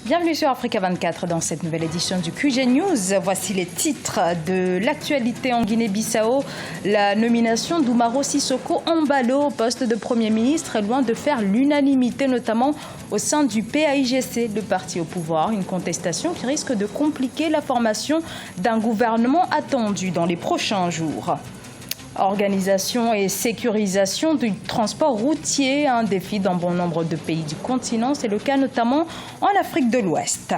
Bienvenue sur Africa 24 dans cette nouvelle édition du QG News. Voici les titres de l'actualité en Guinée-Bissau. La nomination d'Umaro Sissoco Embalo au poste de Premier ministre est loin de faire l'unanimité, notamment au sein du PAIGC, le parti au pouvoir. Une contestation qui risque de compliquer la formation d'un gouvernement attendu dans les prochains jours. Organisation et sécurisation du transport routier, un défi dans bon nombre de pays du continent. C'est le cas notamment en Afrique de l'Ouest.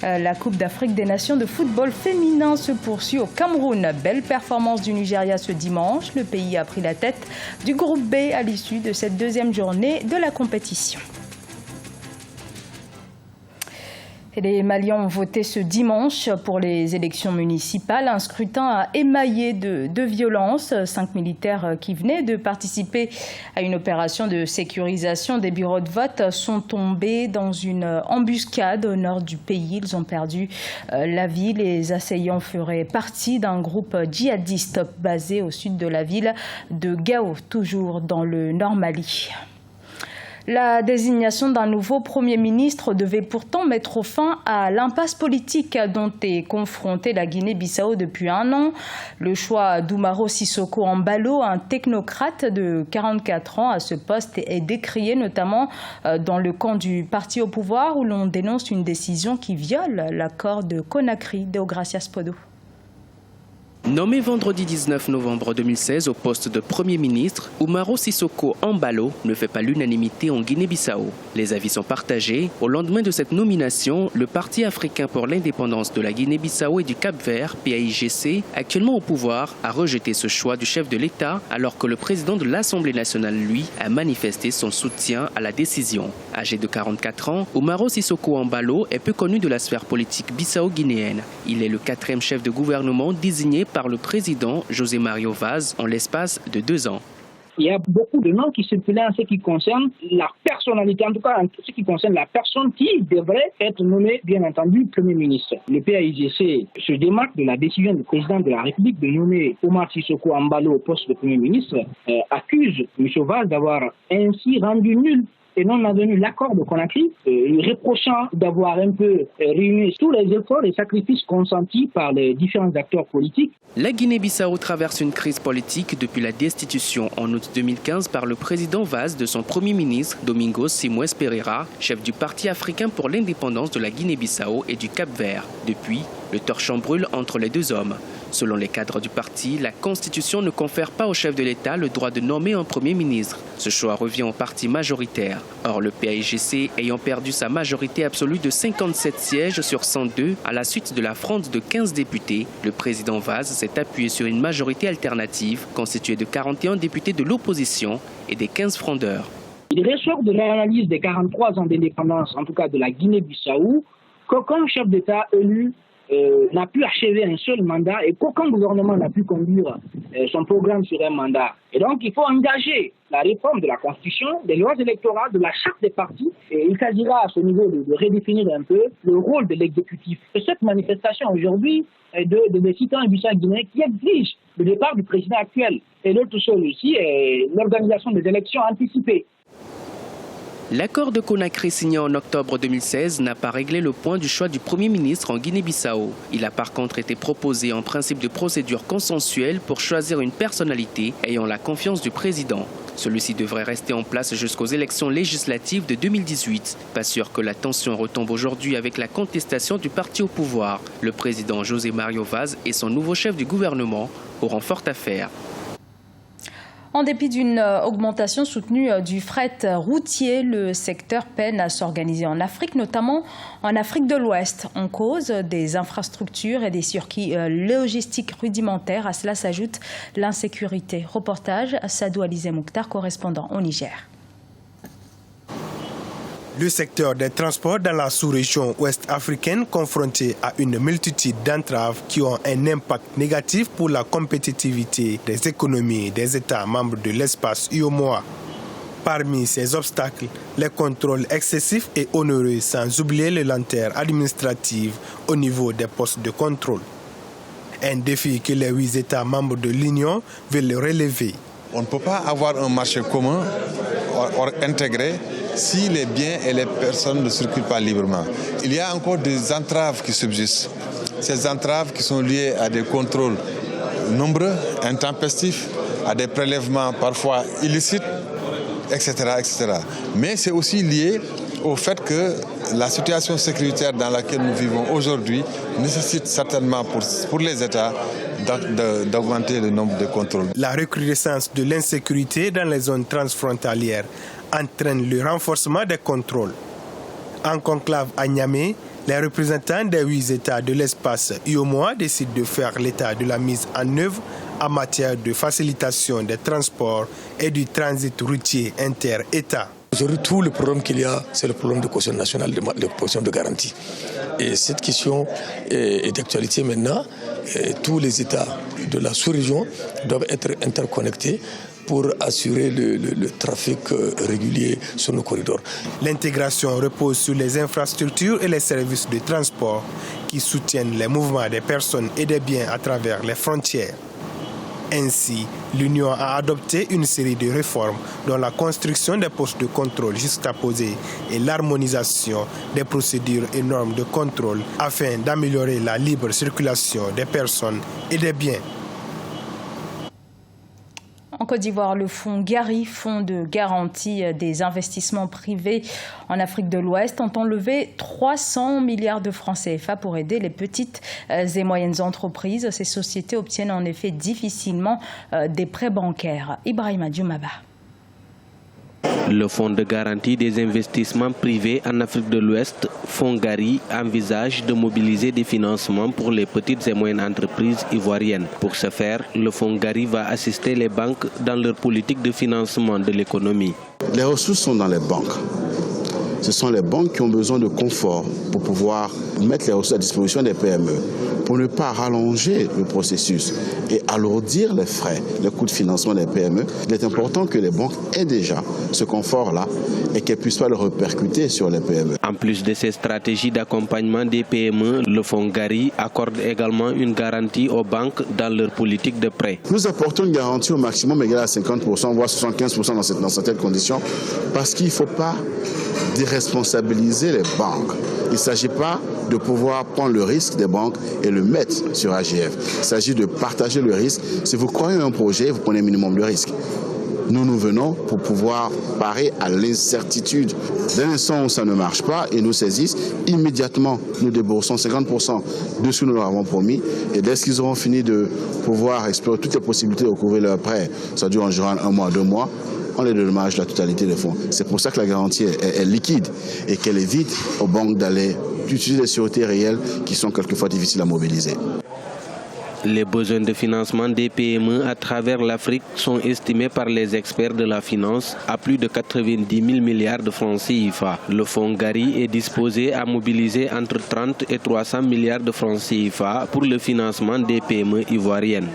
La Coupe d'Afrique des Nations de football féminin se poursuit au Cameroun. Belle performance du Nigeria ce dimanche. Le pays a pris la tête du groupe B à l'issue de cette deuxième journée de la compétition. Les Maliens ont voté ce dimanche pour les élections municipales. Un scrutin émaillé de violence. 5 militaires qui venaient de participer à une opération de sécurisation des bureaux de vote sont tombés dans une embuscade au nord du pays. Ils ont perdu la vie. Les assaillants feraient partie d'un groupe djihadiste basé au sud de la ville de Gao, toujours dans le Nord Mali. La désignation d'un nouveau Premier ministre devait pourtant mettre fin à l'impasse politique dont est confrontée la Guinée-Bissau depuis un an. Le choix d'Umaro Sissoco Embalo, un technocrate de 44 ans à ce poste, est décrié notamment dans le camp du parti au pouvoir où l'on dénonce une décision qui viole l'accord de Conakry. Deogracias Podo. Nommé vendredi 19 novembre 2016 au poste de Premier ministre, Umaro Sissoco Embalo ne fait pas l'unanimité en Guinée-Bissau. Les avis sont partagés. Au lendemain de cette nomination, le Parti africain pour l'indépendance de la Guinée-Bissau et du Cap-Vert, PAIGC, actuellement au pouvoir, a rejeté ce choix du chef de l'État alors que le président de l'Assemblée nationale, lui, a manifesté son soutien à la décision. Âgé de 44 ans, Umaro Sissoco Embalo est peu connu de la sphère politique bissau-guinéenne. Il est le 4e chef de gouvernement désigné par le président José Mario Vaz en l'espace de 2 ans. Il y a beaucoup de noms qui circulent en ce qui concerne la personnalité, en tout cas en ce qui concerne la personne qui devrait être nommée, bien entendu, Premier ministre. Le PAIGC se démarque de la décision du président de la République de nommer Umaro Sissoco Embalo au poste de Premier ministre, accuse M. Vaz d'avoir ainsi rendu nul et non advenu l'accord de Conakry, reprochant d'avoir un peu réuni tous les efforts et sacrifices consentis par les différents acteurs politiques. La Guinée-Bissau traverse une crise politique depuis la destitution en août 2015 par le président Vaz de son Premier ministre Domingos Simões Pereira, chef du Parti africain pour l'indépendance de la Guinée-Bissau et du Cap-Vert. Depuis, le torchon brûle entre les deux hommes. Selon les cadres du parti, la Constitution ne confère pas au chef de l'État le droit de nommer un Premier ministre. Ce choix revient au parti majoritaire. Or, le PAIGC ayant perdu sa majorité absolue de 57 sièges sur 102 à la suite de la fronde de 15 députés, le président Vaz s'est appuyé sur une majorité alternative constituée de 41 députés de l'opposition et des 15 frondeurs. Il ressort de l'analyse des 43 ans d'indépendance, en tout cas de la Guinée-Bissau, qu'aucun chef d'État élu n'a pu achever un seul mandat et qu'aucun gouvernement n'a pu conduire son programme sur un mandat. Et donc, il faut engager la réforme de la Constitution, des lois électorales, de la charte des partis. Et il s'agira à ce niveau de redéfinir un peu le rôle de l'exécutif. Et cette manifestation aujourd'hui des citoyens bissau-guinéens qui exige le départ du président actuel. Et l'autre chose aussi est l'organisation des élections anticipées. L'accord de Conakry signé en octobre 2016 n'a pas réglé le point du choix du Premier ministre en Guinée-Bissau. Il a par contre été proposé en principe de procédure consensuelle pour choisir une personnalité ayant la confiance du président. Celui-ci devrait rester en place jusqu'aux élections législatives de 2018. Pas sûr que la tension retombe aujourd'hui avec la contestation du parti au pouvoir. Le président José Mario Vaz et son nouveau chef du gouvernement auront fort à faire. En dépit d'une augmentation soutenue du fret routier, le secteur peine à s'organiser en Afrique, notamment en Afrique de l'Ouest, en cause des infrastructures et des circuits logistiques rudimentaires. À cela s'ajoute l'insécurité. Reportage Sadou Alizé Mouktar, correspondant au Niger. Le secteur des transports dans la sous-région ouest-africaine confronté à une multitude d'entraves qui ont un impact négatif pour la compétitivité des économies des États membres de l'espace UEMOA. Parmi ces obstacles, les contrôles excessifs et onéreux, sans oublier les lenteurs administratives au niveau des postes de contrôle. Un défi que les 8 États membres de l'Union veulent relever. On ne peut pas avoir un marché commun intégré si les biens et les personnes ne circulent pas librement. Il y a encore des entraves qui subsistent. Ces entraves qui sont liées à des contrôles nombreux, intempestifs, à des prélèvements parfois illicites, etc., etc. Mais c'est aussi lié au fait que la situation sécuritaire dans laquelle nous vivons aujourd'hui nécessite certainement pour les États d'augmenter le nombre de contrôles. La recrudescence de l'insécurité dans les zones transfrontalières entraîne le renforcement des contrôles. En conclave à Niamey, les représentants des 8 États de l'espace UEMOA décident de faire l'état de la mise en œuvre en matière de facilitation des transports et du transit routier inter-États. Aujourd'hui, tout le problème qu'il y a, c'est le problème de caution nationale, de caution de garantie. Et cette question est d'actualité maintenant. Et tous les États de la sous-région doivent être interconnectés pour assurer le trafic régulier sur nos corridors. L'intégration repose sur les infrastructures et les services de transport qui soutiennent les mouvements des personnes et des biens à travers les frontières. Ainsi, l'Union a adopté une série de réformes dont la construction des postes de contrôle juxtaposés et l'harmonisation des procédures et normes de contrôle afin d'améliorer la libre circulation des personnes et des biens. En Côte d'Ivoire, le fonds Gari, fonds de garantie des investissements privés en Afrique de l'Ouest, entend lever 300 milliards de francs CFA pour aider les petites et moyennes entreprises. Ces sociétés obtiennent en effet difficilement des prêts bancaires. Ibrahima Dioumaba. Le Fonds de garantie des investissements privés en Afrique de l'Ouest, Fonds Gari, envisage de mobiliser des financements pour les petites et moyennes entreprises ivoiriennes. Pour ce faire, le Fonds Gari va assister les banques dans leur politique de financement de l'économie. Les ressources sont dans les banques. Ce sont les banques qui ont besoin de confort pour pouvoir mettre les ressources à disposition des PME, pour ne pas rallonger le processus et alourdir les frais, les coûts de financement des PME. Il est important que les banques aient déjà ce confort-là et qu'elles puissent pas le répercuter sur les PME. En plus de ces stratégies d'accompagnement des PME, le Fonds Gari accorde également une garantie aux banques dans leur politique de prêt. Nous apportons une garantie au maximum égale à 50%, voire 75% dans certaines conditions, parce qu'il ne faut pas déresponsabiliser les banques. Il ne s'agit pas de pouvoir prendre le risque des banques et le mettre sur AGF. Il s'agit de partager le risque. Si vous croyez à un projet, vous prenez un minimum de risque. Nous venons pour pouvoir parer à l'incertitude. Dès l'instant où ça ne marche pas et nous saisissent, immédiatement nous déboursons 50% de ce que nous leur avons promis. Et dès qu'ils auront fini de pouvoir explorer toutes les possibilités de couvrir leur prêt, ça dure en général 1 mois, 2 mois, on les dédommage la totalité des fonds. C'est pour ça que la garantie est liquide et qu'elle évite aux banques d'aller utiliser des sûretés réelles qui sont quelquefois difficiles à mobiliser. Les besoins de financement des PME à travers l'Afrique sont estimés par les experts de la finance à plus de 90 000 milliards de francs CFA. Le Fonds Gari est disposé à mobiliser entre 30 et 300 milliards de francs CFA pour le financement des PME ivoiriennes.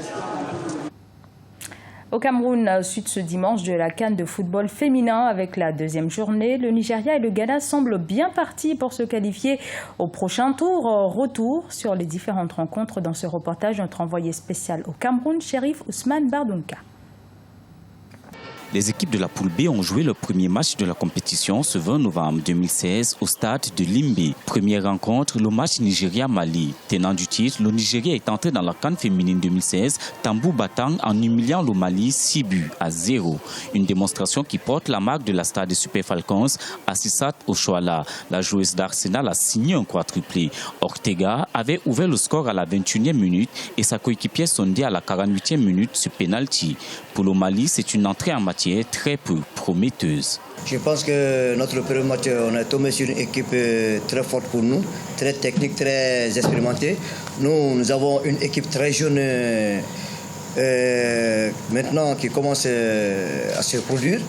Au Cameroun, suite ce dimanche de la CAN de football féminin avec la 2e journée, le Nigeria et le Ghana semblent bien partis pour se qualifier au prochain tour. Retour sur les différentes rencontres dans ce reportage, notre envoyé spécial au Cameroun, Chérif Ousmane Bardunka. Les équipes de la poule B ont joué le premier match de la compétition ce 20 novembre 2016 au stade de Limbe. Première rencontre, le match Nigeria-Mali. Tenant du titre, le Nigeria est entré dans la CAN féminine 2016, tambour battant en humiliant le Mali 6-0. Une démonstration qui porte la marque de la star des Super Falcons, Assissat Oshoala. La joueuse d'Arsenal a signé un quadruplé. Ortega avait ouvert le score à la 21e minute et sa coéquipière Sondé à la 48e minute sur penalty. Pour le Mali, c'est une entrée en matière très peu prometteuse. Je pense que notre premier match, on est tombé sur une équipe très forte pour nous, très technique, très expérimentée. Nous avons une équipe très jeune maintenant qui commence à se produire.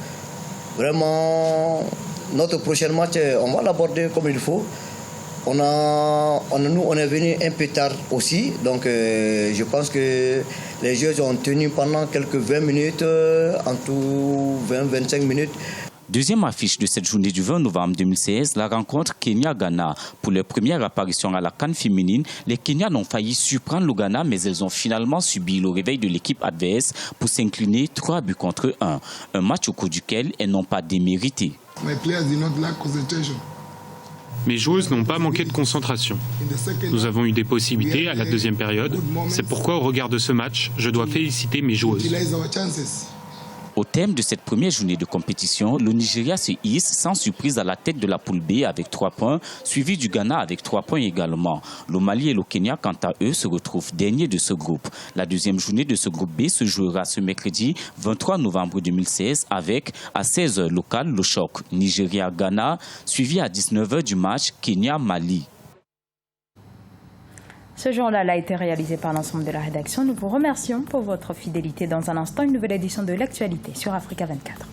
Vraiment, notre prochain match, on va l'aborder comme il faut. On est venu un peu tard aussi, donc je pense que les joueurs ont tenu pendant quelques 20 minutes, en tout 20-25 minutes. Deuxième affiche de cette journée du 20 novembre 2016, la rencontre Kenya-Ghana. Pour leur première apparition à la CAN féminine, les Kenyans ont failli surprendre le Ghana, mais elles ont finalement subi le réveil de l'équipe adverse pour s'incliner 3-1. Un match au cours duquel elles n'ont pas démérité. Mes joueuses n'ont pas manqué de concentration. Nous avons eu des possibilités à la deuxième période. C'est pourquoi, au regard de ce match, je dois féliciter mes joueuses. Au terme de cette première journée de compétition, le Nigeria se hisse sans surprise à la tête de la poule B avec 3 points, suivi du Ghana avec 3 points également. Le Mali et le Kenya, quant à eux, se retrouvent derniers de ce groupe. La deuxième journée de ce groupe B se jouera ce mercredi 23 novembre 2016 avec, à 16h local, le choc Nigeria-Ghana, suivi à 19h du match Kenya-Mali. Ce journal a été réalisé par l'ensemble de la rédaction. Nous vous remercions pour votre fidélité. Dans un instant, une nouvelle édition de l'actualité sur Africa 24.